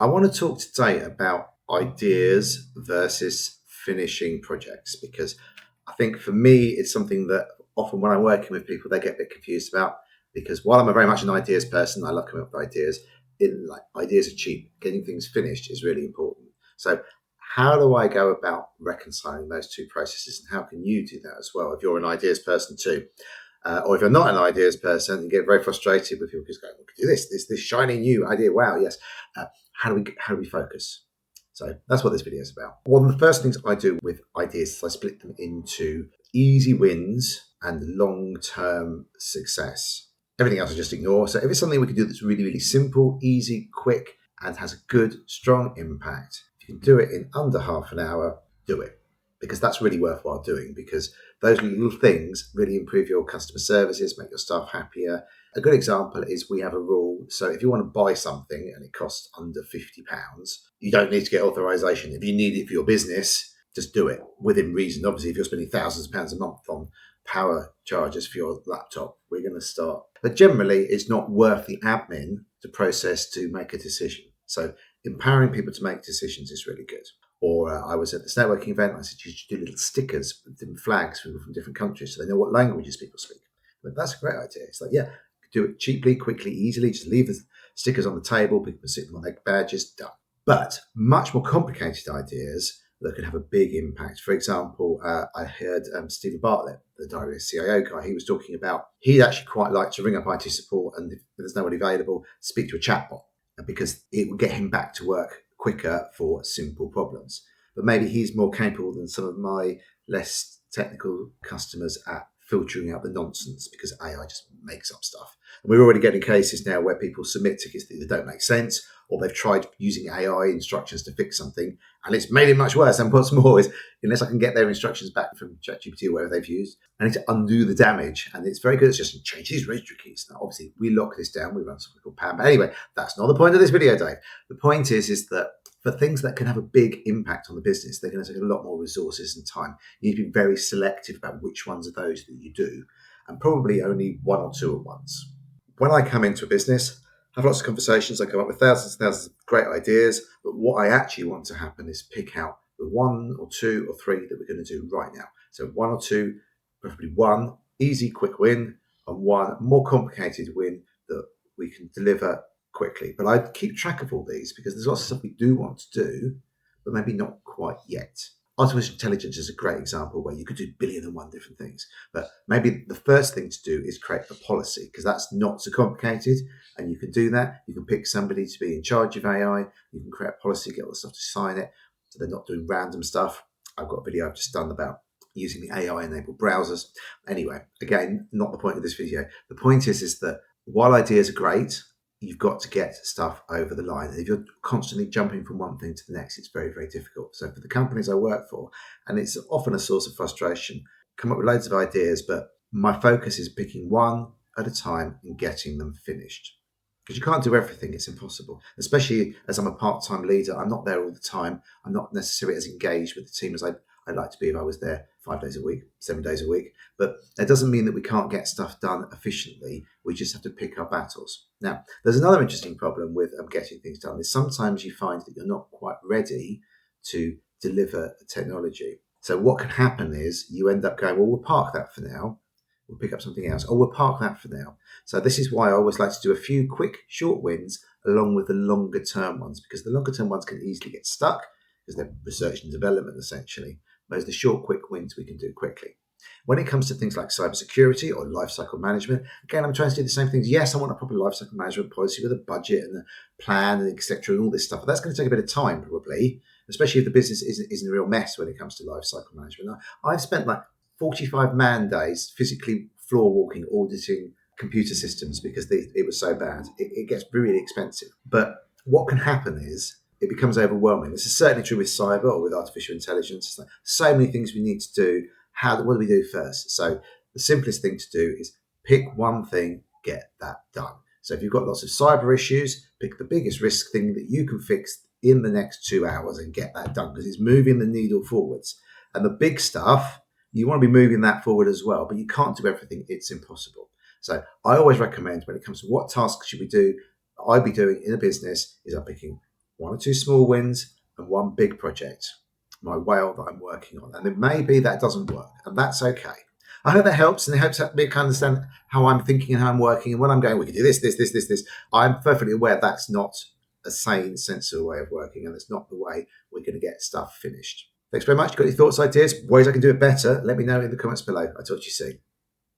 I want to talk today about ideas versus finishing projects because I think for me, it's something that often when I'm working with people, they get a bit confused about. Because while I'm a very much an ideas person, I love coming up with ideas. Ideas are cheap. Getting things finished is really important. So, how do I go about reconciling those two processes, and how can you do that as well if you're an ideas person too? Or if you're not an ideas person and get very frustrated with people just going, we could do this shiny new idea. Wow, yes. Uh, how do we focus? So that's what this video is about. One of the first things I do with ideas is I split them into easy wins and long-term success. Everything else I just ignore. So if it's something we can do that's really, really simple, easy, quick, and has a good, strong impact, if you can do it in under half an hour, do it. Because that's really worthwhile doing, because those little things really improve your customer services, make your staff happier. A good example is we have a rule. So if you want to buy something and it costs under £50, you don't need to get authorization. If you need it for your business, just do it within reason. Obviously, if you're spending thousands of pounds a month on power charges for your laptop, we're going to start. But generally, it's not worth the admin to process to make a decision. So empowering people to make decisions is really good. Or I was at this networking event. I said you should do little stickers with different flags from different countries so they know what languages people speak. But that's a great idea. It's like, yeah, do it cheaply, quickly, easily. Just leave the stickers on the table. People can sit them on their badges. Done. But much more complicated ideas that can have a big impact. For example, I heard Stephen Bartlett, the vCIO guy, he was talking about he'd actually quite like to ring up IT support and if there's nobody available, speak to a chatbot because it would get him back to work quicker for simple problems. But maybe he's more capable than some of my less technical customers at filtering out the nonsense because AI just makes up stuff. And we're already getting cases now where people submit tickets that either don't make sense or they've tried using AI instructions to fix something and it's made it much worse. And what's more is, unless I can get their instructions back from ChatGPT or whatever they've used, I need to undo the damage. And it's very good. It's just change these registry keys. Now, obviously, we lock this down. We run something called PAM. But anyway, that's not the point of this video, Dave. The point is that for things that can have a big impact on the business, they're going to take a lot more resources and time. You need to be very selective about which ones of those that you do, and probably only one or two at once. When I come into a business, I have lots of conversations. I come up with thousands and thousands of great ideas, but what I actually want to happen is pick out the one or two or three that we're going to do right now. So one or two, preferably one easy, quick win, and one more complicated win that we can deliver quickly. But I keep track of all these because there's lots of stuff we do want to do, but maybe not quite yet. Artificial intelligence is a great example where you could do a billion and one different things. But maybe the first thing to do is create a policy because that's not so complicated and you can do that. You can pick somebody to be in charge of AI. You can create a policy, get all the stuff to sign it so they're not doing random stuff. I've got a video I've just done about using the AI-enabled browsers. Anyway, again, not the point of this video. The point is that while ideas are great, you've got to get stuff over the line. If you're constantly jumping from one thing to the next, it's very, very difficult. So for the companies I work for, and it's often a source of frustration, come up with loads of ideas, but my focus is picking one at a time and getting them finished. Because you can't do everything, it's impossible. Especially as I'm a part-time leader, I'm not there all the time. I'm not necessarily as engaged with the team as I'd like to be if I was there 5 days a week, 7 days a week. But that doesn't mean that we can't get stuff done efficiently. We just have to pick our battles. Now, there's another interesting problem with getting things done is sometimes you find that you're not quite ready to deliver a technology. So what can happen is you end up going, well, we'll park that for now. We'll pick up something else. Or we'll park that for now. So this is why I always like to do a few quick, short wins along with the longer term ones, because the longer term ones can easily get stuck because they're research and development essentially. Whereas the short, quick wins we can do quickly. When it comes to things like cybersecurity or lifecycle management, again, I'm trying to do the same things. Yes, I want a proper lifecycle management policy with a budget and a plan and etc. and all this stuff. But that's going to take a bit of time probably, especially if the business isn't a real mess when it comes to lifecycle management. I've spent like 45 man days physically floor walking, auditing computer systems because it was so bad. It gets really expensive. But what can happen is it becomes overwhelming. This is certainly true with cyber or with artificial intelligence. It's like so many things we need to do. What do we do first? So the simplest thing to do is pick one thing, get that done. So if you've got lots of cyber issues, pick the biggest risk thing that you can fix in the next 2 hours and get that done because it's moving the needle forwards. And the big stuff, you want to be moving that forward as well, but you can't do everything. It's impossible. So I always recommend when it comes to what tasks should we do, I'd be doing in a business is I'm picking one or two small wins, and one big project, my whale that I'm working on. And it may be that doesn't work, and that's okay. I hope that helps, and it helps me kind of understand how I'm thinking and how I'm working, and when I'm going, we can do this, this, this, this, this. I'm perfectly aware that's not a sane, sensible way of working, and it's not the way we're going to get stuff finished. Thanks very much. Got any thoughts, ideas, ways I can do it better? Let me know in the comments below. I'll talk to you soon.